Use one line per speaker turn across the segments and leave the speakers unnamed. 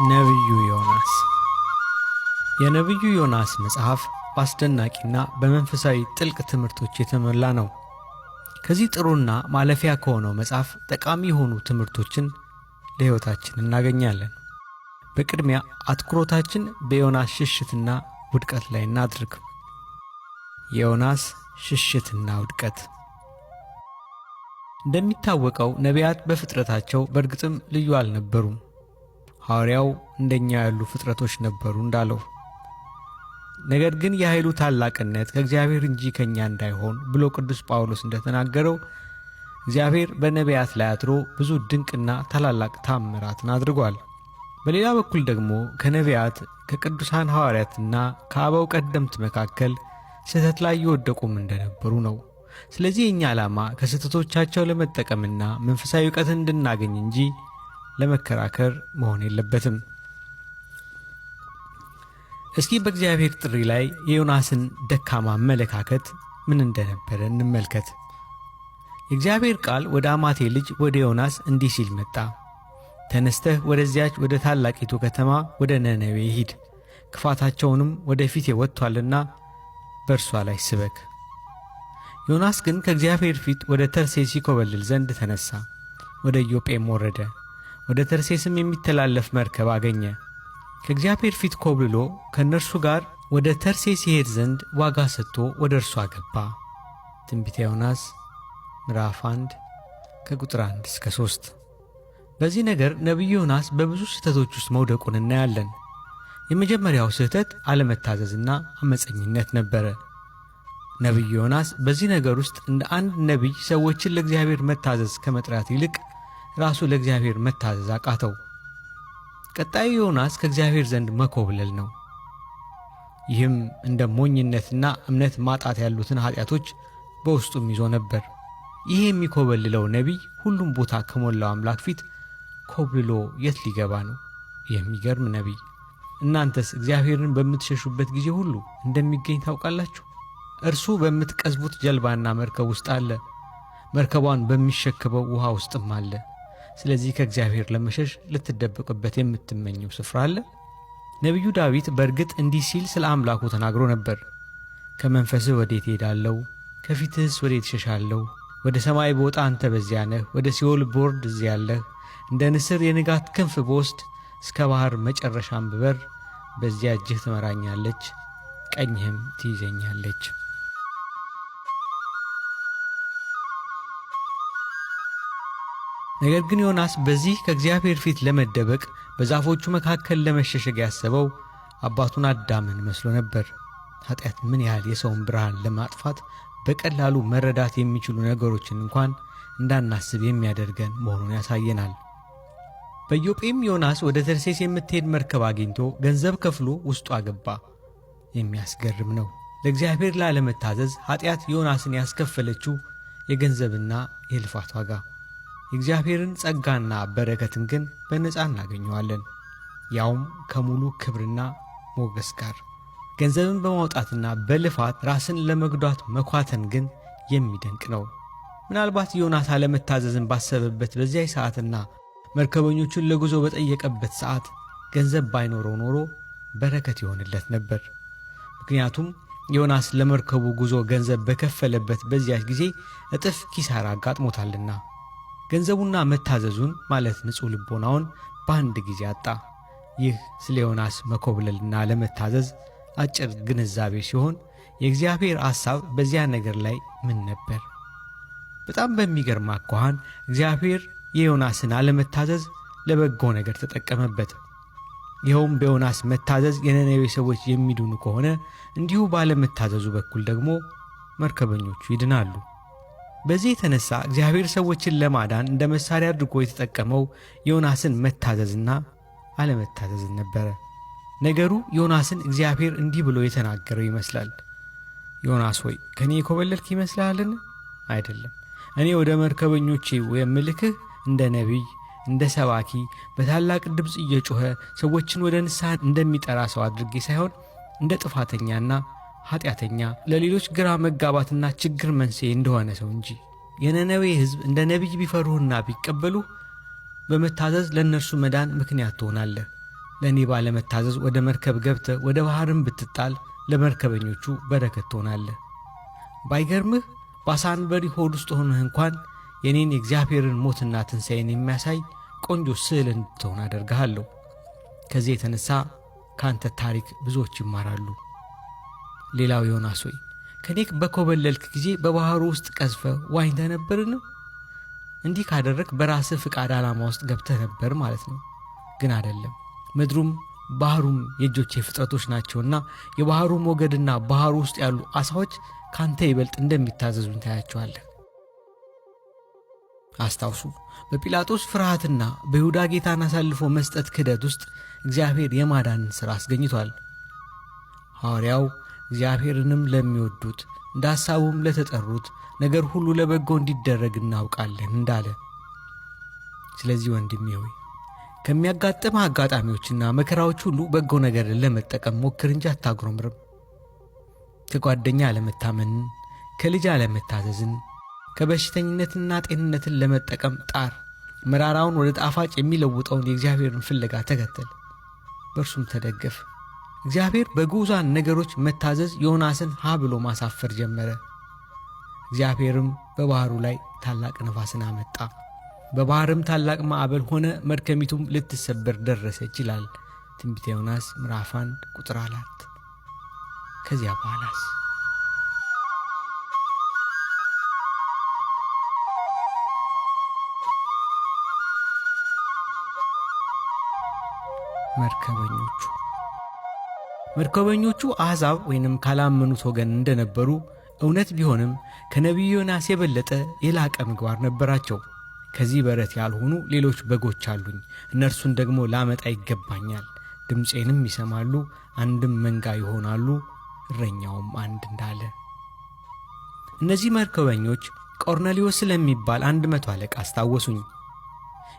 ነብዩ ዮናስ የነብዩ ዮናስ መጽሐፍ በአስደናቂና በመንፈሳዊ ጥልቅ ትምህርቶች የተሞላ ነው። ከዚህ ጥሩና ማለፊያ ከሆነው መጽሐፍ ጠቃሚ የሆኑ ትምህርቶችን ለሕይወታችን እናገኛለን። በቅድሚያ አትኩሮታችን በዮናስ ሽሽትና ውድቀት ላይ እናድርግ። የዮናስ ሽሽትና ውድቀት። እንደሚታወቀው ነቢያት በፍጥረታቸው በእርግጥም ልዩ አልነበሩም። ሐዋርያው እንደኛ ያሉ ፍጥረቶች ነበሩ እንዳለው፣ ነገር ግን የኃይሉ ታላቅነት ከእግዚአብሔር እንጂ ከኛ እንዳይሆን ብሎ ቅዱስ ጳውሎስ እንደተናገረው እግዚአብሔር በነቢያት ላይ አድሮ ብዙ ድንቅና ታላላቅ ታምራትን አድርጓል። በሌላ በኩል ደግሞ ከነቢያት ከቅዱሳን ሐዋርያትና ከአበው ቀደምት መካከል ስህተት ላይ የወደቁም እንደነበሩ ነው። ስለዚህ የኛ ዓላማ ከስህተቶቻቸው ለመጠቀምና መንፈሳዊ ዕውቀትን እንድናገኝ እንጂ ለመከራከር መሆን የለበትም። እስኪ በእግዚአብሔር ጥሪ ላይ የዮናስን ደካማ አመለካከት ምን እንደነበረ እንመልከት። የእግዚአብሔር ቃል ወደ አማቴ ልጅ ወደ ዮናስ እንዲህ ሲል መጣ። ተነስተህ ወደዚያች ወደ ታላቂቱ ከተማ ወደ ነነዌ ሂድ፣ ክፋታቸውንም ወደ ፊቴ ወጥቷልና በእርሷ ላይ ስበክ። ዮናስ ግን ከእግዚአብሔር ፊት ወደ ተርሴስ ይኮበልል ዘንድ ተነሣ። ወደ ኢዮጴም ወረደ። ወደ ተርሴስም የሚተላለፍ መርከብ አገኘ። ከእግዚአብሔር ፊት ኮብልሎ ከእነርሱ ጋር ወደ ተርሴስ ይሄድ ዘንድ ዋጋ ሰጥቶ ወደ እርሷ ገባ። ትንቢተ ዮናስ ምዕራፍ 1 ከቁጥር 1 እስከ 3። በዚህ ነገር ነቢዩ ዮናስ በብዙ ስህተቶች ውስጥ መውደቁን እናያለን። የመጀመሪያው ስህተት አለመታዘዝና አመፀኝነት ነበረ። ነቢዩ ዮናስ በዚህ ነገር ውስጥ እንደ አንድ ነቢይ ሰዎችን ለእግዚአብሔር መታዘዝ ከመጥራት ይልቅ ራሱ ለእግዚአብሔር መታዘዝ አቃተው። ቀጣዩ ዮናስ ከእግዚአብሔር ዘንድ መኮብለል ነው። ይህም እንደ ሞኝነትና እምነት ማጣት ያሉትን ኃጢአቶች በውስጡም ይዞ ነበር። ይህ የሚኮበልለው ነቢይ ሁሉም ቦታ ከሞላው አምላክ ፊት ኮብልሎ የት ሊገባ ነው? የሚገርም ነቢይ። እናንተስ እግዚአብሔርን በምትሸሹበት ጊዜ ሁሉ እንደሚገኝ ታውቃላችሁ። እርሱ በምትቀዝቡት ጀልባና መርከብ ውስጥ አለ፣ መርከቧን በሚሸከበው ውሃ ውስጥም አለ። ስለዚህ ከእግዚአብሔር ለመሸሽ ልትደበቅበት የምትመኘው ስፍራ አለ? ነቢዩ ዳዊት በእርግጥ እንዲህ ሲል ስለ አምላኩ ተናግሮ ነበር። ከመንፈስህ ወዴት እሄዳለሁ? ከፊትህስ ወዴት እሸሻለሁ? ወደ ሰማይ ብወጣ አንተ በዚያ ነህ፣ ወደ ሲኦል ብወርድ እዚያ አለህ። እንደ ንስር የንጋት ክንፍ ብወስድ፣ እስከ ባሕር መጨረሻም ብበር፣ በዚያ እጅህ ትመራኛለች፣ ቀኝህም ትይዘኛለች። ነገር ግን ዮናስ በዚህ ከእግዚአብሔር ፊት ለመደበቅ በዛፎቹ መካከል ለመሸሸግ ያሰበው አባቱን አዳምን መስሎ ነበር። ኃጢአት ምን ያህል የሰውን ብርሃን ለማጥፋት በቀላሉ መረዳት የሚችሉ ነገሮችን እንኳን እንዳናስብ የሚያደርገን መሆኑን ያሳየናል። በኢዮጴም ዮናስ ወደ ተርሴስ የምትሄድ መርከብ አግኝቶ ገንዘብ ከፍሎ ውስጡ አገባ። የሚያስገርም ነው። ለእግዚአብሔር ላለመታዘዝ ኃጢአት ዮናስን ያስከፈለችው የገንዘብና የልፋት ዋጋ። የእግዚአብሔርን ጸጋና በረከትን ግን በነፃ እናገኘዋለን፣ ያውም ከሙሉ ክብርና ሞገስ ጋር። ገንዘብን በማውጣትና በልፋት ራስን ለመጉዳት መኳተን ግን የሚደንቅ ነው። ምናልባት ዮናስ አለመታዘዝን ባሰበበት በዚያ ሰዓትና መርከበኞቹን ለጉዞ በጠየቀበት ሰዓት ገንዘብ ባይኖረው ኖሮ በረከት ይሆንለት ነበር። ምክንያቱም ዮናስ ለመርከቡ ጉዞ ገንዘብ በከፈለበት በዚያች ጊዜ እጥፍ ኪሳራ አጋጥሞታልና። ገንዘቡና መታዘዙን ማለት ንጹሕ ልቦናውን በአንድ ጊዜ አጣ። ይህ ስለ ዮናስ መኮብለልና ለመታዘዝ አጭር ግንዛቤ ሲሆን፣ የእግዚአብሔር ሐሳብ በዚያ ነገር ላይ ምን ነበር? በጣም በሚገርም አኳኋን እግዚአብሔር የዮናስን አለመታዘዝ ለበጎ ነገር ተጠቀመበት። ይኸውም በዮናስ መታዘዝ የነነዌ ሰዎች የሚድኑ ከሆነ እንዲሁ ባለመታዘዙ በኩል ደግሞ መርከበኞቹ ይድናሉ። በዚህ የተነሳ እግዚአብሔር ሰዎችን ለማዳን እንደ መሳሪያ አድርጎ የተጠቀመው ዮናስን መታዘዝና አለመታዘዝን ነበረ። ነገሩ ዮናስን እግዚአብሔር እንዲህ ብሎ የተናገረው ይመስላል። ዮናስ ሆይ ከእኔ የኮበለልክ ይመስልሃልን? አይደለም። እኔ ወደ መርከበኞቼ የምልክህ እንደ ነቢይ፣ እንደ ሰባኪ፣ በታላቅ ድምፅ እየጮኸ ሰዎችን ወደ ንስሐ እንደሚጠራ ሰው አድርጌ ሳይሆን እንደ ጥፋተኛና ኃጢአተኛ፣ ለሌሎች ግራ መጋባትና ችግር መንስኤ እንደሆነ ሰው እንጂ። የነነዌ ሕዝብ እንደ ነቢይ ቢፈሩህና ቢቀበሉህ በመታዘዝ ለእነርሱ መዳን ምክንያት ትሆናለህ። ለእኔ ባለመታዘዝ ወደ መርከብ ገብተህ ወደ ባሕርም ብትጣል ለመርከበኞቹ በረከት ትሆናለህ። ባይገርምህ በዓሣ አንበሪ ሆድ ውስጥ ሆነህ እንኳን የኔን የእግዚአብሔርን ሞትና ትንሣኤን የሚያሳይ ቆንጆ ስዕል እንድትሆን አደርግሃለሁ። ከዚህ የተነሣ ከአንተ ታሪክ ብዙዎች ይማራሉ። ሌላው ዮናስ ሆይ ከኔ በኮበለልክ ጊዜ በባሕሩ ውስጥ ቀዝፈህ ዋኝተህ ነበርን? እንዲህ ካደረግ በራስህ ፍቃድ ዓላማ ውስጥ ገብተህ ነበር ማለት ነው። ግን አይደለም። ምድሩም ባሕሩም የእጆቼ ፍጥረቶች ናቸውና የባሕሩ ሞገድና ባሕሩ ውስጥ ያሉ ዓሣዎች ካንተ ይበልጥ እንደሚታዘዙኝ ታያቸዋለህ። አስታውሱ፣ በጲላጦስ ፍርሃትና በይሁዳ ጌታን አሳልፎ መስጠት ክህደት ውስጥ እግዚአብሔር የማዳንን ሥራ አስገኝቷል። ሐዋርያው እግዚአብሔርንም ለሚወዱት እንደ ሐሳቡም ለተጠሩት ነገር ሁሉ ለበጎ እንዲደረግ እናውቃለን እንዳለ። ስለዚህ ወንድሜ ሆይ ከሚያጋጥመ አጋጣሚዎችና መከራዎች ሁሉ በጎ ነገርን ለመጠቀም ሞክር እንጂ አታጉረምርም። ከጓደኛ አለመታመንን፣ ከልጅ አለመታዘዝን፣ ከበሽተኝነትና ጤንነትን ለመጠቀም ጣር። መራራውን ወደ ጣፋጭ የሚለውጠውን የእግዚአብሔርን ፍለጋ ተከተል፣ በእርሱም ተደገፍ። እግዚአብሔር በግዑዛን ነገሮች መታዘዝ ዮናስን ሀ ብሎ ማሳፈር ጀመረ። እግዚአብሔርም በባሕሩ ላይ ታላቅ ነፋስን አመጣ፣ በባሕርም ታላቅ ማዕበል ሆነ፣ መርከቢቱም ልትሰበር ደረሰች ይላል ትንቢተ ዮናስ ምዕራፍ 1 ቁጥር 4። ከዚያ በኋላስ መርከበኞቹ አሕዛብ ወይንም ካላመኑት ወገን እንደነበሩ እውነት ቢሆንም ከነቢዩ ዮናስ የበለጠ የላቀ ምግባር ነበራቸው። ከዚህ በረት ያልሆኑ ሌሎች በጎች አሉኝ፣ እነርሱን ደግሞ ላመጣ ይገባኛል። ድምፄንም ይሰማሉ፣ አንድም መንጋ ይሆናሉ፣ እረኛውም አንድ እንዳለ። እነዚህ መርከበኞች ቆርኔሌዎስ ስለሚባል 100 አለቃ አስታወሱኝ።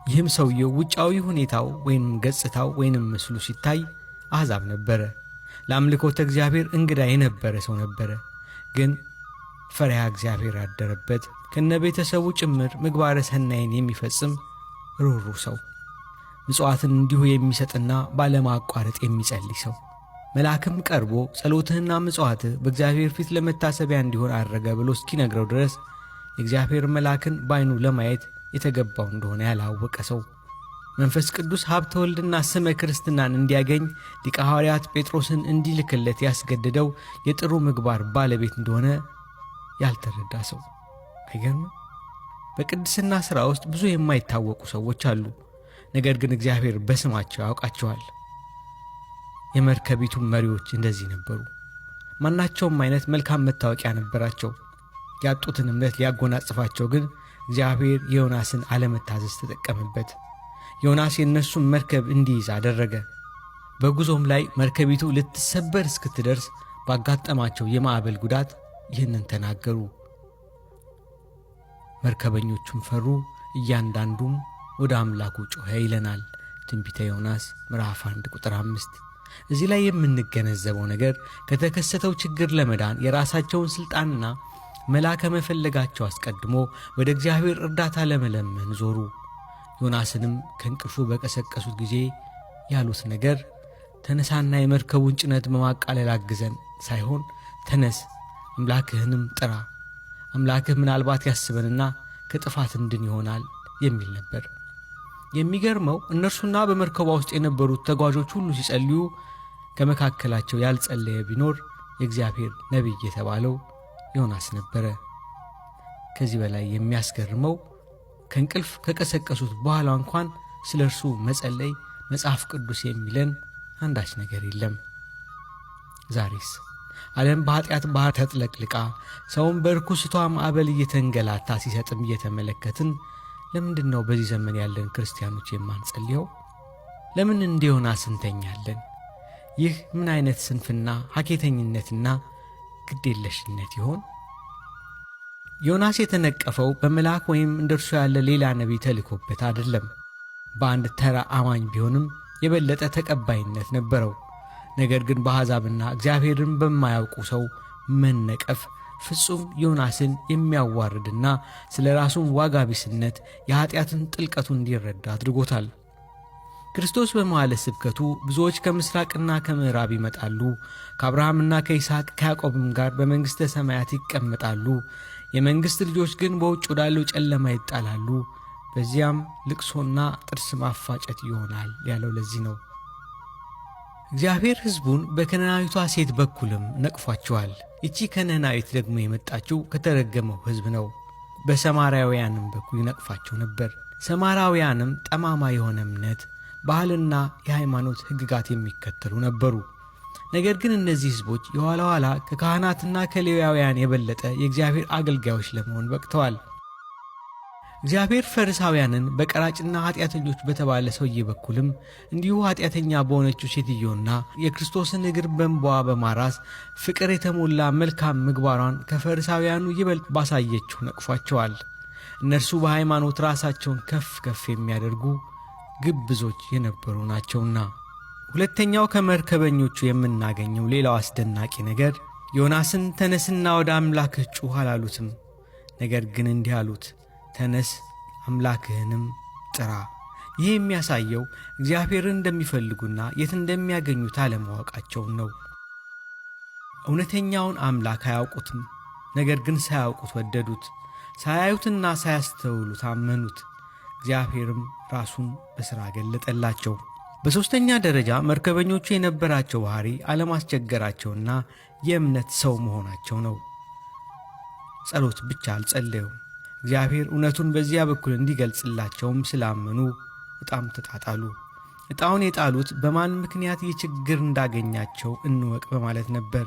ይህም ሰውየው ውጫዊ ሁኔታው ወይንም ገጽታው ወይንም ምስሉ ሲታይ አሕዛብ ነበረ። ለአምልኮተ እግዚአብሔር እንግዳ የነበረ ሰው ነበረ። ግን ፈሪሃ እግዚአብሔር ያደረበት ከነ ቤተሰቡ ጭምር ምግባረ ሰናይን የሚፈጽም ሩህሩህ ሰው፣ ምጽዋትን እንዲሁ የሚሰጥና ባለማቋረጥ የሚጸልይ ሰው። መልአክም ቀርቦ ጸሎትህና ምጽዋትህ በእግዚአብሔር ፊት ለመታሰቢያ እንዲሆን አድረገ ብሎ እስኪነግረው ድረስ የእግዚአብሔር መልአክን በዓይኑ ለማየት የተገባው እንደሆነ ያላወቀ ሰው፣ መንፈስ ቅዱስ ሀብተ ወልድና ስመ ክርስትናን እንዲያገኝ ሊቀ ሐዋርያት ጴጥሮስን እንዲልክለት ያስገድደው የጥሩ ምግባር ባለቤት እንደሆነ ያልተረዳ ሰው። አይገርምም? በቅድስና ሥራ ውስጥ ብዙ የማይታወቁ ሰዎች አሉ። ነገር ግን እግዚአብሔር በስማቸው ያውቃቸዋል። የመርከቢቱ መሪዎች እንደዚህ ነበሩ። ማናቸውም አይነት መልካም መታወቂያ ነበራቸው። ያጡትን እምነት ሊያጎናጽፋቸው ግን እግዚአብሔር የዮናስን አለመታዘዝ ተጠቀመበት። ዮናስ የእነሱን መርከብ እንዲይዝ አደረገ። በጉዞም ላይ መርከቢቱ ልትሰበር እስክትደርስ ባጋጠማቸው የማዕበል ጉዳት ይህንን ተናገሩ። መርከበኞቹም ፈሩ፣ እያንዳንዱም ወደ አምላኩ ጮኸ ይለናል ትንቢተ ዮናስ ምዕራፍ 1 ቁጥር 5። እዚህ ላይ የምንገነዘበው ነገር ከተከሰተው ችግር ለመዳን የራሳቸውን ሥልጣንና መላ ከመፈለጋቸው አስቀድሞ ወደ እግዚአብሔር እርዳታ ለመለመን ዞሩ። ዮናስንም ከእንቅልፉ በቀሰቀሱት ጊዜ ያሉት ነገር ተነሳና የመርከቡን ጭነት በማቃለል አግዘን ሳይሆን ተነስ፣ አምላክህንም ጥራ፣ አምላክህ ምናልባት ያስበንና ከጥፋት እንድን ይሆናል የሚል ነበር። የሚገርመው እነርሱና በመርከቧ ውስጥ የነበሩት ተጓዦች ሁሉ ሲጸልዩ ከመካከላቸው ያልጸለየ ቢኖር የእግዚአብሔር ነቢይ የተባለው ዮናስ ነበረ። ከዚህ በላይ የሚያስገርመው ከእንቅልፍ ከቀሰቀሱት በኋላ እንኳን ስለ እርሱ መጸለይ መጽሐፍ ቅዱስ የሚለን አንዳች ነገር የለም። ዛሬስ ዓለም በኃጢአት ባህር ተጥለቅልቃ ሰውን በርኩስቷ ማዕበል እየተንገላታ ሲሰጥም እየተመለከትን ለምንድን ነው በዚህ ዘመን ያለን ክርስቲያኖች የማንጸልየው? ለምን እንደ ዮናስ እንተኛለን? ይህ ምን አይነት ስንፍና፣ ሐኬተኝነትና ግዴለሽነት ይሆን? ዮናስ የተነቀፈው በመልአክ ወይም እንደርሱ ያለ ሌላ ነቢይ ተልኮበት አይደለም። በአንድ ተራ አማኝ ቢሆንም የበለጠ ተቀባይነት ነበረው። ነገር ግን በአሕዛብና እግዚአብሔርን በማያውቁ ሰው መነቀፍ ፍጹም ዮናስን የሚያዋርድና ስለ ራሱን ዋጋ ቢስነት የኀጢአትን ጥልቀቱን እንዲረዳ አድርጎታል። ክርስቶስ በመዋዕለ ስብከቱ ብዙዎች ከምስራቅና ከምዕራብ ይመጣሉ፣ ከአብርሃምና ከይስሐቅ ከያዕቆብም ጋር በመንግሥተ ሰማያት ይቀመጣሉ፣ የመንግሥት ልጆች ግን በውጭ ወዳለው ጨለማ ይጣላሉ፣ በዚያም ልቅሶና ጥርስ ማፋጨት ይሆናል ያለው ለዚህ ነው። እግዚአብሔር ሕዝቡን በከነናዊቷ ሴት በኩልም ነቅፏቸዋል። ይቺ ከነናዊት ደግሞ የመጣችው ከተረገመው ሕዝብ ነው። በሰማራውያንም በኩል ይነቅፋቸው ነበር። ሰማራውያንም ጠማማ የሆነ እምነት፣ ባህልና የሃይማኖት ሕግጋት የሚከተሉ ነበሩ። ነገር ግን እነዚህ ሕዝቦች የኋላ ኋላ ከካህናትና ከሌዋውያን የበለጠ የእግዚአብሔር አገልጋዮች ለመሆን በቅተዋል። እግዚአብሔር ፈሪሳውያንን በቀራጭና ኃጢአተኞች በተባለ ሰውዬ በኩልም እንዲሁ ኃጢአተኛ በሆነችው ሴትዮና የክርስቶስን እግር በእንባዋ በማራስ ፍቅር የተሞላ መልካም ምግባሯን ከፈሪሳውያኑ ይበልጥ ባሳየችው ነቅፏቸዋል። እነርሱ በሃይማኖት ራሳቸውን ከፍ ከፍ የሚያደርጉ ግብዞች የነበሩ ናቸውና። ሁለተኛው ከመርከበኞቹ የምናገኘው ሌላው አስደናቂ ነገር ዮናስን ተነስና ወደ አምላክህ ጩኽ አላሉትም። ነገር ግን እንዲህ አሉት፣ ተነስ አምላክህንም ጥራ። ይህ የሚያሳየው እግዚአብሔርን እንደሚፈልጉና የት እንደሚያገኙት አለማወቃቸውን ነው። እውነተኛውን አምላክ አያውቁትም። ነገር ግን ሳያውቁት ወደዱት። ሳያዩትና ሳያስተውሉት አመኑት። እግዚአብሔርም ራሱን በሥራ ገለጠላቸው። በሦስተኛ ደረጃ መርከበኞቹ የነበራቸው ባሕሪ አለማስቸገራቸውና የእምነት ሰው መሆናቸው ነው። ጸሎት ብቻ አልጸለዩም። እግዚአብሔር እውነቱን በዚያ በኩል እንዲገልጽላቸውም ስላመኑ ዕጣም ተጣጣሉ። ዕጣውን የጣሉት በማን ምክንያት ይህ ችግር እንዳገኛቸው እንወቅ በማለት ነበር።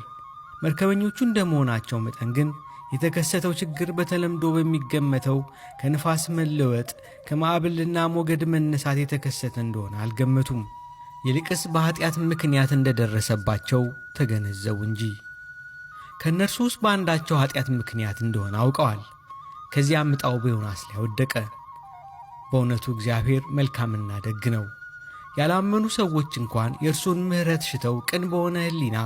መርከበኞቹ እንደመሆናቸው መጠን ግን የተከሰተው ችግር በተለምዶ በሚገመተው ከንፋስ መለወጥ ከማዕበልና ሞገድ መነሳት የተከሰተ እንደሆነ አልገመቱም። ይልቅስ በኃጢአት ምክንያት እንደደረሰባቸው ተገነዘቡ እንጂ። ከእነርሱ ውስጥ በአንዳቸው ኃጢአት ምክንያት እንደሆነ አውቀዋል። ከዚያም ዕጣው በዮናስ ላይ ወደቀ። በእውነቱ እግዚአብሔር መልካምና ደግ ነው። ያላመኑ ሰዎች እንኳን የእርሱን ምሕረት ሽተው ቅን በሆነ ሕሊና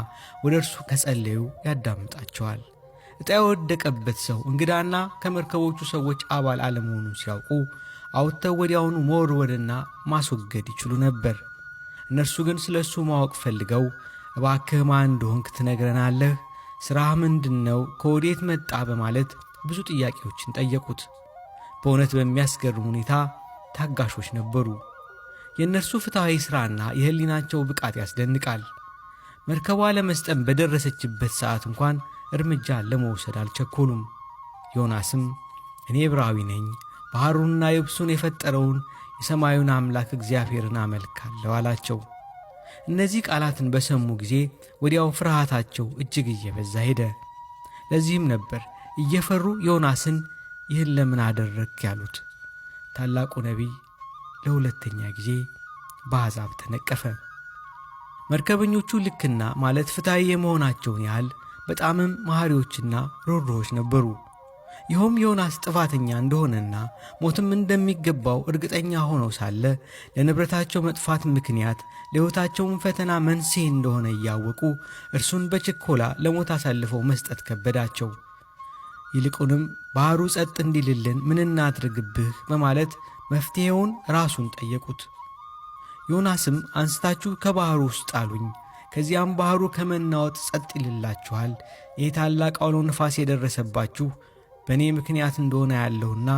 ወደ እርሱ ከጸለዩ ያዳምጣቸዋል። ዕጣ የወደቀበት ሰው እንግዳና ከመርከቦቹ ሰዎች አባል አለመሆኑን ሲያውቁ አውጥተው ወዲያውኑ መወርወርና ማስወገድ ይችሉ ነበር። እነርሱ ግን ስለ እሱ ማወቅ ፈልገው እባክህ ማን እንደሆንክ ትነግረናለህ? ሥራህ ምንድን ነው? ከወዴት መጣ? በማለት ብዙ ጥያቄዎችን ጠየቁት። በእውነት በሚያስገርም ሁኔታ ታጋሾች ነበሩ። የእነርሱ ፍትሐዊ ሥራና የሕሊናቸው ብቃት ያስደንቃል። መርከቧ ለመስጠም በደረሰችበት ሰዓት እንኳን እርምጃ ለመውሰድ አልቸኮሉም። ዮናስም እኔ ዕብራዊ ነኝ፣ ባሕሩንና የብሱን የፈጠረውን የሰማዩን አምላክ እግዚአብሔርን አመልካለሁ አላቸው። እነዚህ ቃላትን በሰሙ ጊዜ ወዲያው ፍርሃታቸው እጅግ እየበዛ ሄደ። ለዚህም ነበር እየፈሩ ዮናስን ይህን ለምን አደረግክ ያሉት። ታላቁ ነቢይ ለሁለተኛ ጊዜ በአሕዛብ ተነቀፈ። መርከበኞቹ ልክና ማለት ፍትሐዊ የመሆናቸውን ያህል በጣምም መሐሪዎችና ሮሮዎች ነበሩ። ይኸውም ዮናስ ጥፋተኛ እንደሆነና ሞትም እንደሚገባው እርግጠኛ ሆነው ሳለ ለንብረታቸው መጥፋት ምክንያት ለሕይወታቸውም ፈተና መንስኤ እንደሆነ እያወቁ እርሱን በችኮላ ለሞት አሳልፈው መስጠት ከበዳቸው። ይልቁንም ባሕሩ ጸጥ እንዲልልን ምን እናድርግብህ በማለት መፍትሔውን ራሱን ጠየቁት። ዮናስም አንስታችሁ ከባሕሩ ውስጥ ጣሉኝ፣ ከዚያም ባሕሩ ከመናወጥ ጸጥ ይልላችኋል። ይህ ታላቅ አውሎ ነፋስ የደረሰባችሁ በእኔ ምክንያት እንደሆነ ያለውና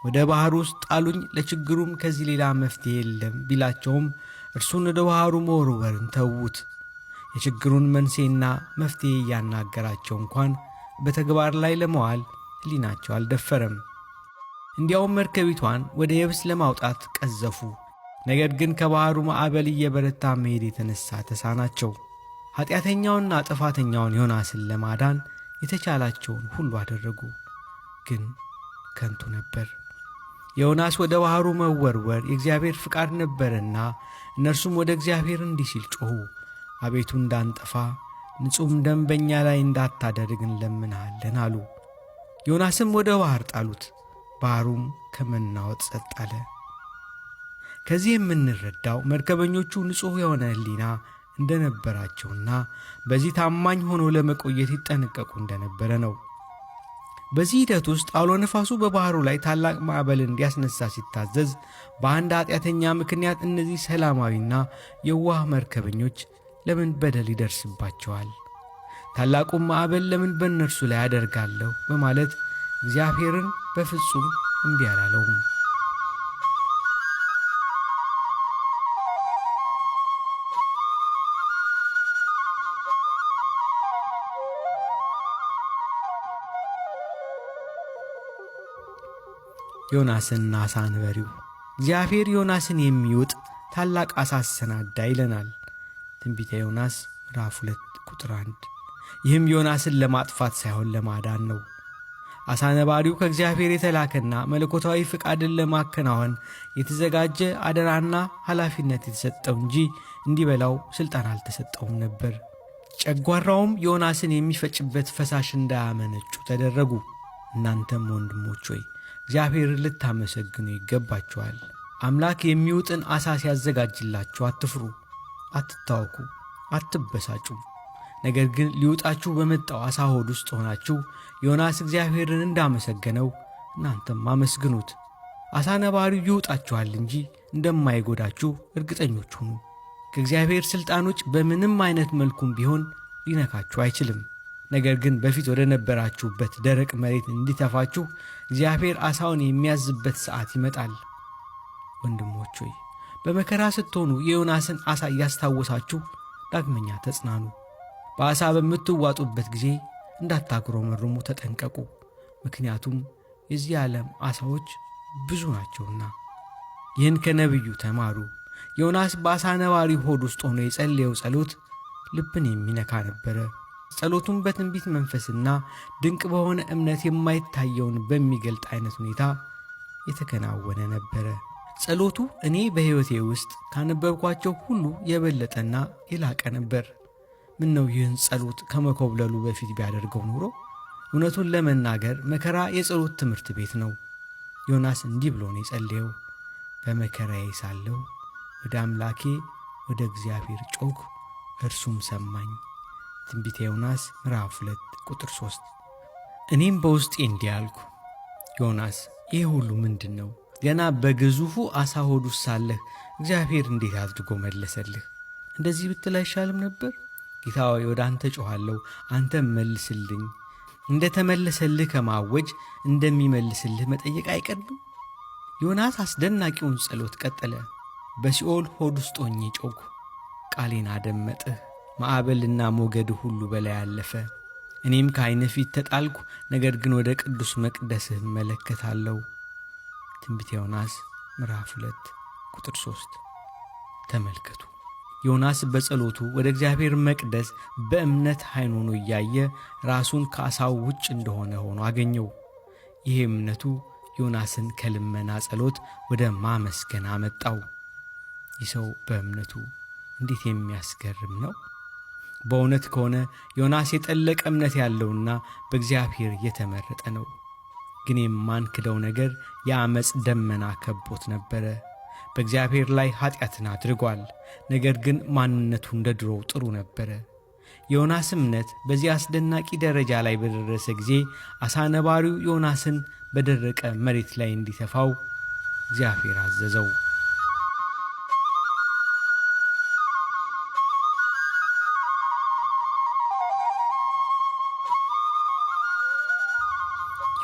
ወደ ባሕሩ ውስጥ ጣሉኝ፣ ለችግሩም ከዚህ ሌላ መፍትሔ የለም ቢላቸውም እርሱን ወደ ባሕሩ መወርወርን ተዉት። የችግሩን መንስኤና መፍትሔ እያናገራቸው እንኳን በተግባር ላይ ለመዋል ሕሊናቸው አልደፈረም። እንዲያውም መርከቢቷን ወደ የብስ ለማውጣት ቀዘፉ። ነገር ግን ከባሕሩ ማዕበል እየበረታ መሄድ የተነሣ ተሳናቸው። ኀጢአተኛውንና ጥፋተኛውን ዮናስን ለማዳን የተቻላቸውን ሁሉ አደረጉ፣ ግን ከንቱ ነበር። የዮናስ ወደ ባሕሩ መወርወር የእግዚአብሔር ፍቃድ ነበርና እነርሱም ወደ እግዚአብሔር እንዲህ ሲል ጮኹ፣ አቤቱ እንዳንጠፋ ንጹሕም ደም በእኛ ላይ እንዳታደርግ እንለምንሃለን አሉ። ዮናስም ወደ ባሕር ጣሉት፣ ባሕሩም ከመናወጥ ጸጥ አለ። ከዚህ የምንረዳው መርከበኞቹ ንጹሕ የሆነ ሕሊና እንደነበራቸውና በዚህ ታማኝ ሆነው ለመቆየት ይጠነቀቁ እንደነበረ ነው። በዚህ ሂደት ውስጥ አውሎ ነፋሱ በባህሩ ላይ ታላቅ ማዕበል እንዲያስነሳ ሲታዘዝ፣ በአንድ ኃጢአተኛ ምክንያት እነዚህ ሰላማዊና የዋህ መርከበኞች ለምን በደል ይደርስባቸዋል? ታላቁን ማዕበል ለምን በእነርሱ ላይ አደርጋለሁ በማለት እግዚአብሔርን በፍጹም እምቢ አላለውም። ዮናስና ዓሣ አንበሪው። እግዚአብሔር ዮናስን የሚውጥ ታላቅ ዓሣ አሰናዳ ይለናል ትንቢተ ዮናስ ምዕራፍ 2 ቁጥር 1። ይህም ዮናስን ለማጥፋት ሳይሆን ለማዳን ነው። ዓሣ ነባሪው ከእግዚአብሔር የተላከና መለኮታዊ ፍቃድን ለማከናወን የተዘጋጀ አደራና ኃላፊነት የተሰጠው እንጂ እንዲበላው ሥልጣን አልተሰጠውም ነበር። ጨጓራውም ዮናስን የሚፈጭበት ፈሳሽ እንዳያመነጩ ተደረጉ። እናንተም ወንድሞች ሆይ እግዚአብሔርን ልታመሰግኑ ይገባችኋል። አምላክ የሚውጥን ዓሣ ሲያዘጋጅላችሁ አትፍሩ፣ አትታወኩ፣ አትበሳጩ። ነገር ግን ሊውጣችሁ በመጣው ዓሣ ሆድ ውስጥ ሆናችሁ ዮናስ እግዚአብሔርን እንዳመሰገነው እናንተም አመስግኑት። ዓሣ ነባሪው ይውጣችኋል እንጂ እንደማይጎዳችሁ እርግጠኞች ሁኑ። ከእግዚአብሔር ሥልጣን ውጭ በምንም አይነት መልኩም ቢሆን ሊነካችሁ አይችልም። ነገር ግን በፊት ወደ ነበራችሁበት ደረቅ መሬት እንዲተፋችሁ እግዚአብሔር ዓሣውን የሚያዝበት ሰዓት ይመጣል። ወንድሞች ሆይ በመከራ ስትሆኑ የዮናስን ዓሣ እያስታወሳችሁ ዳግመኛ ተጽናኑ። በዓሣ በምትዋጡበት ጊዜ እንዳታጉረመርሙ ተጠንቀቁ። ምክንያቱም የዚህ ዓለም ዓሣዎች ብዙ ናቸውና። ይህን ከነቢዩ ተማሩ። ዮናስ በዓሣ ነባሪው ሆድ ውስጥ ሆኖ የጸለየው ጸሎት ልብን የሚነካ ነበረ። ጸሎቱም በትንቢት መንፈስና ድንቅ በሆነ እምነት የማይታየውን በሚገልጥ አይነት ሁኔታ የተከናወነ ነበረ። ጸሎቱ እኔ በሕይወቴ ውስጥ ካነበብኳቸው ሁሉ የበለጠና የላቀ ነበር። ምን ነው ይህን ጸሎት ከመኮብለሉ በፊት ቢያደርገው ኖሮ? እውነቱን ለመናገር መከራ የጸሎት ትምህርት ቤት ነው። ዮናስ እንዲህ ብሎ ነው የጸለየው። በመከራዬ ሳለሁ ወደ አምላኬ ወደ እግዚአብሔር ጮኽሁ፣ እርሱም ሰማኝ። ትንቢተ ዮናስ ምዕራፍ 2 ቁጥር 3። እኔም በውስጤ እንዲህ አልኩ፣ ዮናስ ይህ ሁሉ ምንድን ነው? ገና በግዙፉ ዓሣ ሆድ ውስጥ ሳለህ እግዚአብሔር እንዴት አድርጎ መለሰልህ? እንደዚህ ብትል አይሻልም ነበር? ጌታ ሆይ ወደ አንተ ጮኻለሁ፣ አንተም መልስልኝ። እንደ ተመለሰልህ ከማወጅ እንደሚመልስልህ መጠየቅ አይቀድም? ዮናስ አስደናቂውን ጸሎት ቀጠለ። በሲኦል ሆድ ውስጥ ሆኜ ጮኽሁ፣ ቃሌን አደመጥህ። ማዕበልና ሞገድ ሁሉ በላይ አለፈ። እኔም ከዓይንህ ፊት ተጣልኩ፣ ነገር ግን ወደ ቅዱስ መቅደስህ እመለከታለሁ። ትንቢተ ዮናስ ምዕራፍ 2 ቁጥር 3። ተመልከቱ፣ ዮናስ በጸሎቱ ወደ እግዚአብሔር መቅደስ በእምነት ዓይን ሆኖ እያየ ራሱን ከዓሣው ውጭ እንደሆነ ሆኖ አገኘው። ይህ እምነቱ ዮናስን ከልመና ጸሎት ወደ ማመስገን አመጣው። ይህ ሰው በእምነቱ እንዴት የሚያስገርም ነው! በእውነት ከሆነ ዮናስ የጠለቀ እምነት ያለውና በእግዚአብሔር የተመረጠ ነው። ግን የማንክደው ነገር የዓመፅ ደመና ከቦት ነበረ። በእግዚአብሔር ላይ ኃጢአትን አድርጓል። ነገር ግን ማንነቱ እንደ ድሮው ጥሩ ነበረ። የዮናስ እምነት በዚህ አስደናቂ ደረጃ ላይ በደረሰ ጊዜ ዓሣ ነባሪው ዮናስን በደረቀ መሬት ላይ እንዲተፋው እግዚአብሔር አዘዘው።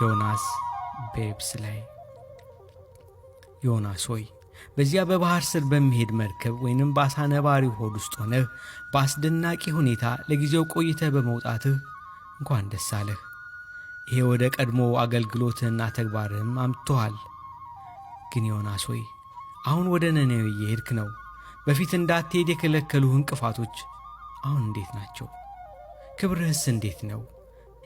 ዮናስ በየብስ ላይ። ዮናስ ሆይ በዚያ በባህር ስር በሚሄድ መርከብ ወይንም በዓሣ ነባሪው ሆድ ውስጥ ሆነህ በአስደናቂ ሁኔታ ለጊዜው ቆይተህ በመውጣትህ እንኳን ደስ አለህ። ይሄ ወደ ቀድሞ አገልግሎትህና ተግባርህም አምጥቶሃል። ግን ዮናስ ሆይ አሁን ወደ ነነዌ እየሄድክ ነው። በፊት እንዳትሄድ የከለከሉህ እንቅፋቶች አሁን እንዴት ናቸው? ክብርህስ እንዴት ነው?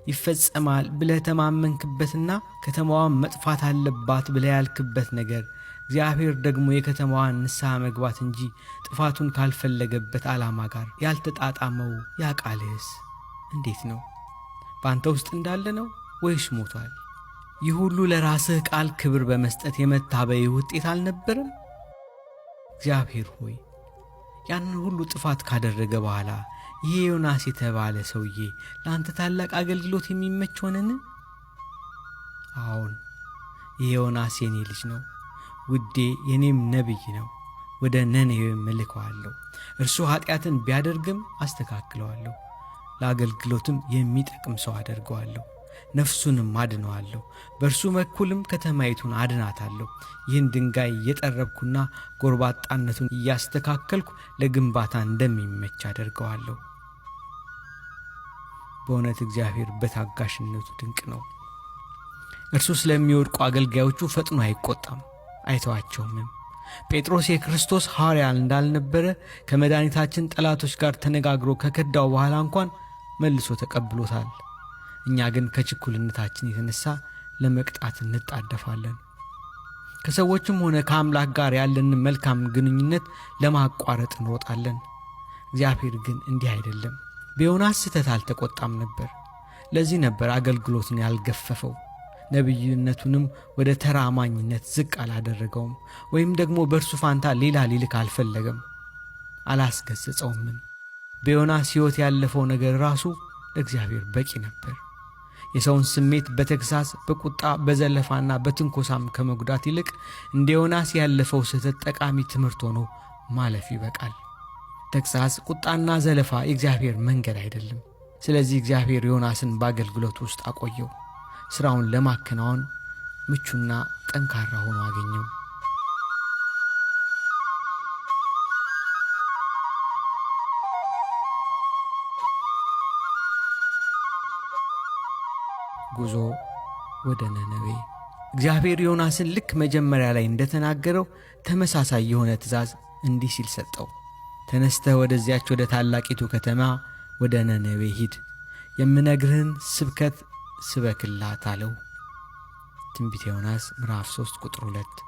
ይፈጸማል ብለህ ተማመንክበትና ከተማዋን መጥፋት አለባት ብለህ ያልክበት ነገር እግዚአብሔር ደግሞ የከተማዋን ንስሐ መግባት እንጂ ጥፋቱን ካልፈለገበት ዓላማ ጋር ያልተጣጣመው ያ ቃልህስ እንዴት ነው? በአንተ ውስጥ እንዳለ ነው ወይስ ሞቷል? ይህ ሁሉ ለራስህ ቃል ክብር በመስጠት የመታበይህ ውጤት አልነበረም? እግዚአብሔር ሆይ ያንን ሁሉ ጥፋት ካደረገ በኋላ ይሄ ዮናስ የተባለ ሰውዬ ለአንተ ታላቅ አገልግሎት የሚመች ሆነን? አዎን የዮናስ የኔ ልጅ ነው፣ ውዴ የኔም ነቢይ ነው። ወደ ነነዌ እልከዋለሁ። እርሱ ኃጢአትን ቢያደርግም አስተካክለዋለሁ፣ ለአገልግሎትም የሚጠቅም ሰው አደርገዋለሁ፣ ነፍሱንም አድነዋለሁ። በእርሱ በኩልም ከተማይቱን አድናታለሁ። ይህን ድንጋይ እየጠረብኩና ጎርባጣነቱን እያስተካከልኩ ለግንባታ እንደሚመች አደርገዋለሁ። በእውነት እግዚአብሔር በታጋሽነቱ ድንቅ ነው። እርሱ ስለሚወድቁ አገልጋዮቹ ፈጥኖ አይቆጣም፣ አይተዋቸውምም። ጴጥሮስ የክርስቶስ ሐዋርያ እንዳልነበረ ከመድኃኒታችን ጠላቶች ጋር ተነጋግሮ ከከዳው በኋላ እንኳን መልሶ ተቀብሎታል። እኛ ግን ከችኩልነታችን የተነሳ ለመቅጣት እንጣደፋለን። ከሰዎችም ሆነ ከአምላክ ጋር ያለንን መልካም ግንኙነት ለማቋረጥ እንሮጣለን። እግዚአብሔር ግን እንዲህ አይደለም። በዮናስ ስህተት አልተቆጣም ነበር። ለዚህ ነበር አገልግሎትን ያልገፈፈው። ነቢይነቱንም ወደ ተራ አማኝነት ዝቅ አላደረገውም፣ ወይም ደግሞ በእርሱ ፋንታ ሌላ ሊልክ አልፈለገም፣ አላስገሰጸውም። በዮናስ ሕይወት ያለፈው ነገር ራሱ ለእግዚአብሔር በቂ ነበር። የሰውን ስሜት በተግሳጽ በቁጣ በዘለፋና በትንኮሳም ከመጉዳት ይልቅ እንደ ዮናስ ያለፈው ስህተት ጠቃሚ ትምህርት ሆኖ ማለፍ ይበቃል። ተግሳጽ፣ ቁጣና ዘለፋ የእግዚአብሔር መንገድ አይደለም። ስለዚህ እግዚአብሔር ዮናስን በአገልግሎት ውስጥ አቆየው። ሥራውን ለማከናወን ምቹና ጠንካራ ሆኖ አገኘው። ጉዞ ወደ ነነዌ። እግዚአብሔር ዮናስን ልክ መጀመሪያ ላይ እንደተናገረው ተመሳሳይ የሆነ ትእዛዝ እንዲህ ሲል ሰጠው። ተነስተህ ወደዚያች ወደ ታላቂቱ ከተማ ወደ ነነዌ ሂድ፣ የምነግርህን ስብከት ስበክላት አለው። ትንቢተ ዮናስ ምዕራፍ 3 ቁጥር 2።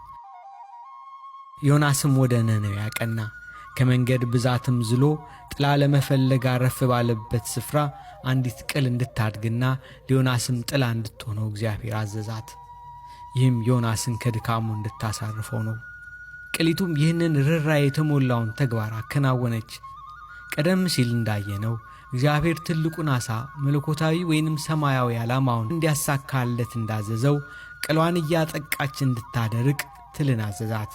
ዮናስም ወደ ነነዌ አቀና። ከመንገድ ብዛትም ዝሎ ጥላ ለመፈለግ አረፍ ባለበት ስፍራ አንዲት ቅል እንድታድግና ለዮናስም ጥላ እንድትሆነው እግዚአብሔር አዘዛት። ይህም ዮናስን ከድካሙ እንድታሳርፈው ነው። ቅሊቱም ይህንን ርኅራኄ የተሞላውን ተግባር አከናወነች። ቀደም ሲል እንዳየነው እግዚአብሔር ትልቁን ዓሣ መለኮታዊ ወይንም ሰማያዊ ዓላማውን እንዲያሳካለት እንዳዘዘው ቅሏን እያጠቃች እንድታደርቅ ትልን አዘዛት።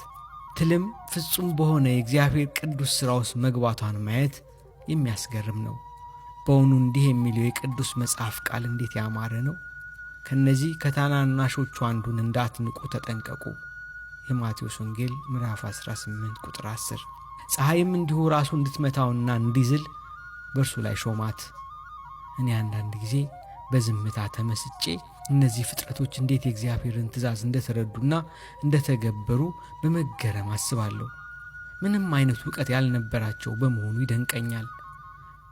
ትልም ፍጹም በሆነ የእግዚአብሔር ቅዱስ ሥራ ውስጥ መግባቷን ማየት የሚያስገርም ነው። በእውኑ እንዲህ የሚለው የቅዱስ መጽሐፍ ቃል እንዴት ያማረ ነው! ከነዚህ ከታናናሾቹ አንዱን እንዳትንቁ ተጠንቀቁ። የማቴዎስ ወንጌል ምዕራፍ 18 ቁጥር 10። ፀሐይም እንዲሁ ራሱ እንድትመታውና እንዲዝል በእርሱ ላይ ሾማት። እኔ አንዳንድ ጊዜ በዝምታ ተመስጬ እነዚህ ፍጥረቶች እንዴት የእግዚአብሔርን ትእዛዝ እንደተረዱና እንደተገበሩ በመገረም አስባለሁ። ምንም አይነት ዕውቀት ያልነበራቸው በመሆኑ ይደንቀኛል።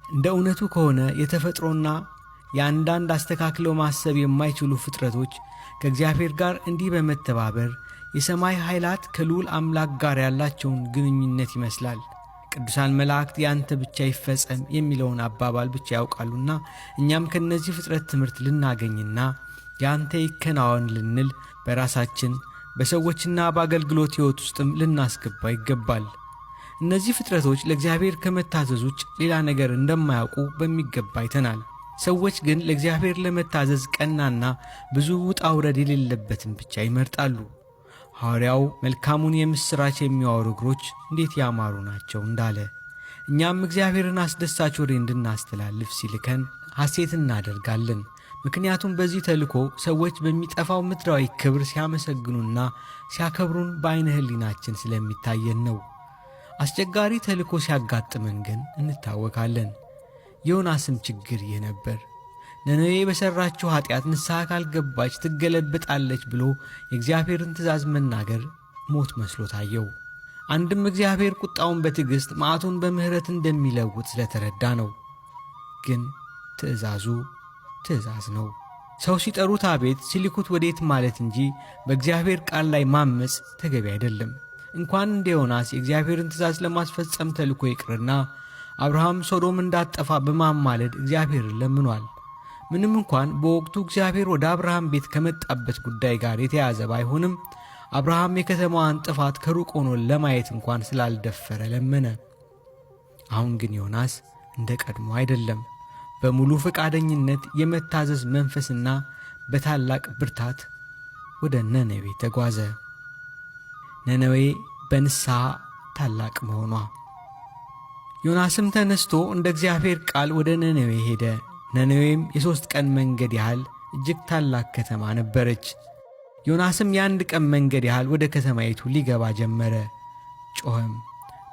እንደ እውነቱ ከሆነ የተፈጥሮና የአንዳንድ አስተካክለው ማሰብ የማይችሉ ፍጥረቶች ከእግዚአብሔር ጋር እንዲህ በመተባበር የሰማይ ኃይላት ከልዑል አምላክ ጋር ያላቸውን ግንኙነት ይመስላል። ቅዱሳን መላእክት ያንተ ብቻ ይፈጸም የሚለውን አባባል ብቻ ያውቃሉና እኛም ከነዚህ ፍጥረት ትምህርት ልናገኝና ያንተ ይከናወን ልንል በራሳችን በሰዎችና በአገልግሎት ሕይወት ውስጥም ልናስገባ ይገባል። እነዚህ ፍጥረቶች ለእግዚአብሔር ከመታዘዝ ውጭ ሌላ ነገር እንደማያውቁ በሚገባ አይተናል። ሰዎች ግን ለእግዚአብሔር ለመታዘዝ ቀናና ብዙ ውጣ ውረድ የሌለበትን ብቻ ይመርጣሉ። ሐዋርያው መልካሙን የምሥራች የሚያወሩ እግሮች እንዴት ያማሩ ናቸው እንዳለ እኛም እግዚአብሔርን አስደሳች ወሬ እንድናስተላልፍ ሲልከን ሐሴት እናደርጋለን። ምክንያቱም በዚህ ተልእኮ ሰዎች በሚጠፋው ምድራዊ ክብር ሲያመሰግኑና ሲያከብሩን በዓይነ ሕሊናችን ስለሚታየን ነው። አስቸጋሪ ተልእኮ ሲያጋጥመን ግን እንታወካለን። የዮናስም ችግር ይህ ነበር። ነነዌ በሠራችው ኃጢአት ንስሐ ካልገባች ትገለብጣለች ብሎ የእግዚአብሔርን ትእዛዝ መናገር ሞት መስሎ ታየው። አንድም እግዚአብሔር ቁጣውን በትዕግሥት መዓቱን በምሕረት እንደሚለውጥ ስለተረዳ ነው። ግን ትእዛዙ ትእዛዝ ነው። ሰው ሲጠሩት አቤት ሲልኩት ወዴት ማለት እንጂ በእግዚአብሔር ቃል ላይ ማመፅ ተገቢ አይደለም። እንኳን እንደ ዮናስ የእግዚአብሔርን ትእዛዝ ለማስፈጸም ተልኮ ይቅርና አብርሃም ሶዶም እንዳጠፋ በማማለድ እግዚአብሔርን ለምኗል። ምንም እንኳን በወቅቱ እግዚአብሔር ወደ አብርሃም ቤት ከመጣበት ጉዳይ ጋር የተያዘ ባይሆንም አብርሃም የከተማዋን ጥፋት ከሩቅ ሆኖ ለማየት እንኳን ስላልደፈረ ለመነ። አሁን ግን ዮናስ እንደ ቀድሞ አይደለም። በሙሉ ፈቃደኝነት የመታዘዝ መንፈስና በታላቅ ብርታት ወደ ነነዌ ተጓዘ። ነነዌ በንስሐ ታላቅ መሆኗ። ዮናስም ተነስቶ እንደ እግዚአብሔር ቃል ወደ ነነዌ ሄደ። ነነዌም የ3 ቀን መንገድ ያህል እጅግ ታላቅ ከተማ ነበረች። ዮናስም የ1 ቀን መንገድ ያህል ወደ ከተማይቱ ሊገባ ጀመረ። ጮኸም፣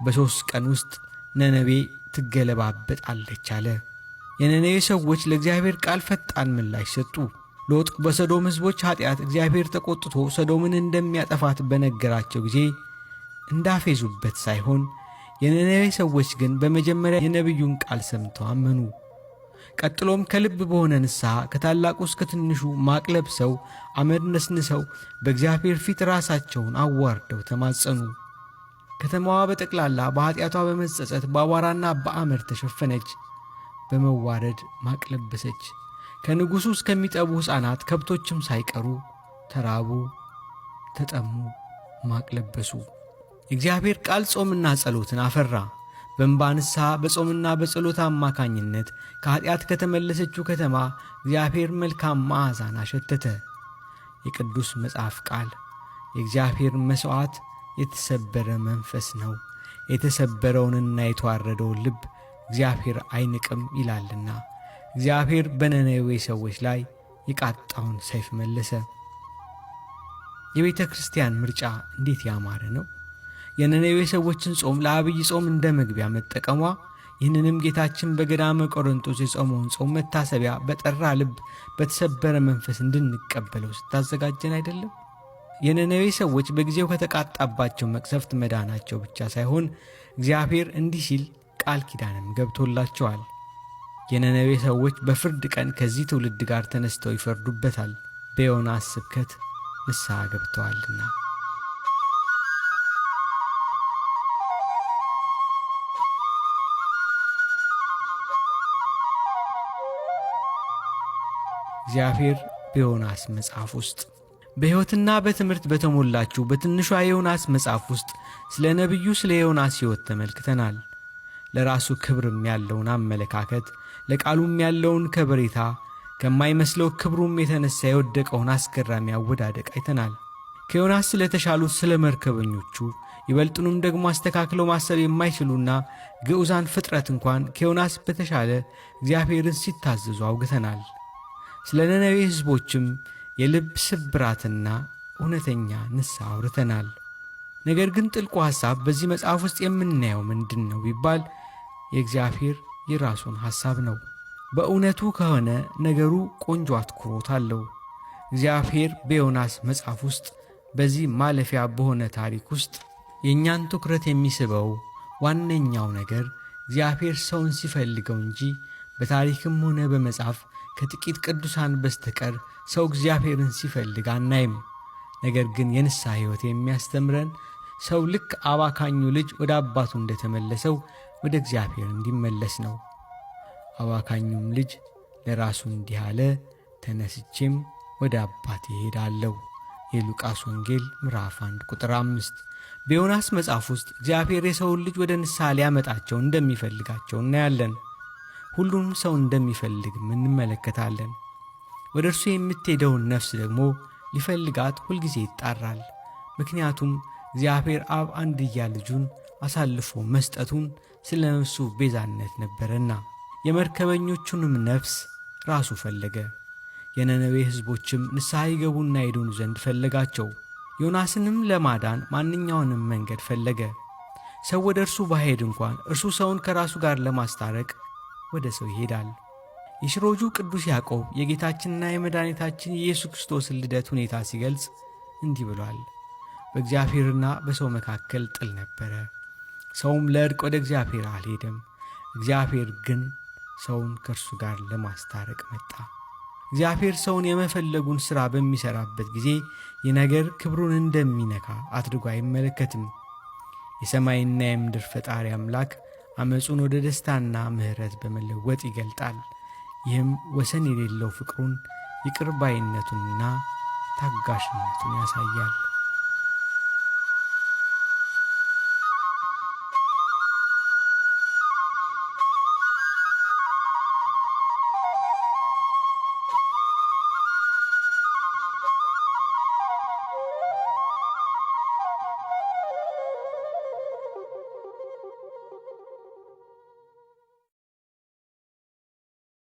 በ3 ቀን ውስጥ ነነዌ ትገለባበጣለች አለ። የነነዌ ሰዎች ለእግዚአብሔር ቃል ፈጣን ምላሽ ሰጡ። ሎጥ በሰዶም ሕዝቦች ኃጢአት እግዚአብሔር ተቆጥቶ ሰዶምን እንደሚያጠፋት በነገራቸው ጊዜ እንዳፌዙበት ሳይሆን፣ የነነዌ ሰዎች ግን በመጀመሪያ የነቢዩን ቃል ሰምተው አመኑ። ቀጥሎም ከልብ በሆነ ንስሐ ከታላቁ እስከ ትንሹ ማቅ ለብሰው አመድ ነስንሰው በእግዚአብሔር ፊት ራሳቸውን አዋርደው ተማጸኑ። ከተማዋ በጠቅላላ በኃጢአቷ በመጸጸት በአቧራና በአመድ ተሸፈነች። በመዋረድ ማቅ ለበሰች። ከንጉሡ እስከሚጠቡ ሕፃናት ከብቶችም ሳይቀሩ ተራቡ፣ ተጠሙ፣ ማቅ ለበሱ። የእግዚአብሔር ቃል ጾምና ጸሎትን አፈራ። በእንባ ንስሐ በጾምና በጸሎት አማካኝነት ከኃጢአት ከተመለሰችው ከተማ እግዚአብሔር መልካም መዓዛን አሸተተ። የቅዱስ መጽሐፍ ቃል የእግዚአብሔር መሥዋዕት የተሰበረ መንፈስ ነው፣ የተሰበረውንና የተዋረደውን ልብ እግዚአብሔር አይንቅም ይላልና እግዚአብሔር በነነዌ ሰዎች ላይ የቃጣውን ሰይፍ መለሰ። የቤተ ክርስቲያን ምርጫ እንዴት ያማረ ነው! የነነዌ ሰዎችን ጾም ለአብይ ጾም እንደ መግቢያ መጠቀሟ፣ ይህንንም ጌታችን በገዳመ ቆሮንቶስ የጾመውን ጾም መታሰቢያ በጠራ ልብ በተሰበረ መንፈስ እንድንቀበለው ስታዘጋጀን አይደለም? የነነዌ ሰዎች በጊዜው ከተቃጣባቸው መቅሰፍት መዳናቸው ብቻ ሳይሆን እግዚአብሔር እንዲህ ሲል ቃል ኪዳንም ገብቶላቸዋል። የነነዌ ሰዎች በፍርድ ቀን ከዚህ ትውልድ ጋር ተነስተው ይፈርዱበታል፣ በዮናስ ስብከት ንስሐ ገብተዋልና። እግዚአብሔር በዮናስ መጽሐፍ ውስጥ በሕይወትና በትምህርት በተሞላችው በትንሿ የዮናስ መጽሐፍ ውስጥ ስለ ነቢዩ ስለ ዮናስ ሕይወት ተመልክተናል። ለራሱ ክብርም ያለውን አመለካከት፣ ለቃሉም ያለውን ከበሬታ፣ ከማይመስለው ክብሩም የተነሳ የወደቀውን አስገራሚ አወዳደቅ አይተናል። ከዮናስ ስለ ተሻሉት ስለ መርከበኞቹ፣ ይበልጡንም ደግሞ አስተካክለው ማሰብ የማይችሉና ግዑዛን ፍጥረት እንኳን ከዮናስ በተሻለ እግዚአብሔርን ሲታዘዙ አውግተናል። ስለ ነነዌ ሕዝቦችም የልብ ስብራትና እውነተኛ ንስሐ አውርተናል። ነገር ግን ጥልቁ ሐሳብ በዚህ መጽሐፍ ውስጥ የምናየው ምንድን ነው ቢባል የእግዚአብሔር የራሱን ሐሳብ ነው። በእውነቱ ከሆነ ነገሩ ቆንጆ አትኩሮት አለው። እግዚአብሔር በዮናስ መጽሐፍ ውስጥ በዚህ ማለፊያ በሆነ ታሪክ ውስጥ የእኛን ትኩረት የሚስበው ዋነኛው ነገር እግዚአብሔር ሰውን ሲፈልገው እንጂ በታሪክም ሆነ በመጽሐፍ ከጥቂት ቅዱሳን በስተቀር ሰው እግዚአብሔርን ሲፈልግ አናይም። ነገር ግን የንስሐ ሕይወት የሚያስተምረን ሰው ልክ አባካኙ ልጅ ወደ አባቱ እንደተመለሰው ወደ እግዚአብሔር እንዲመለስ ነው። አባካኙም ልጅ ለራሱ እንዲህ አለ፣ ተነስቼም ወደ አባቴ እሄዳለሁ። የሉቃስ ወንጌል ምዕራፍ 1 ቁጥር 5። በዮናስ መጽሐፍ ውስጥ እግዚአብሔር የሰውን ልጅ ወደ ንስሐ ሊያመጣቸው እንደሚፈልጋቸው እናያለን። ሁሉንም ሰው እንደሚፈልግም እንመለከታለን። ወደ እርሱ የምትሄደውን ነፍስ ደግሞ ሊፈልጋት ሁልጊዜ ይጣራል። ምክንያቱም እግዚአብሔር አብ አንድያ ልጁን አሳልፎ መስጠቱን ስለ ነፍሱ ቤዛነት ነበረና የመርከበኞቹንም ነፍስ ራሱ ፈለገ። የነነዌ ሕዝቦችም ንስሐ ይገቡና ይድኑ ዘንድ ፈለጋቸው። ዮናስንም ለማዳን ማንኛውንም መንገድ ፈለገ። ሰው ወደ እርሱ ባሄድ እንኳን እርሱ ሰውን ከራሱ ጋር ለማስታረቅ ወደ ሰው ይሄዳል። የሽሮጁ ቅዱስ ያዕቆብ የጌታችንና የመድኃኒታችን የኢየሱስ ክርስቶስን ልደት ሁኔታ ሲገልጽ እንዲህ ብሏል። በእግዚአብሔርና በሰው መካከል ጥል ነበረ፣ ሰውም ለእርቅ ወደ እግዚአብሔር አልሄደም። እግዚአብሔር ግን ሰውን ከእርሱ ጋር ለማስታረቅ መጣ። እግዚአብሔር ሰውን የመፈለጉን ሥራ በሚሠራበት ጊዜ ይህ ነገር ክብሩን እንደሚነካ አድርጎ አይመለከትም። የሰማይና የምድር ፈጣሪ አምላክ ዓመፁን ወደ ደስታና ምሕረት በመለወጥ ይገልጣል። ይህም ወሰን የሌለው ፍቅሩን፣ ይቅር ባይነቱንና ታጋሽነቱን ያሳያል።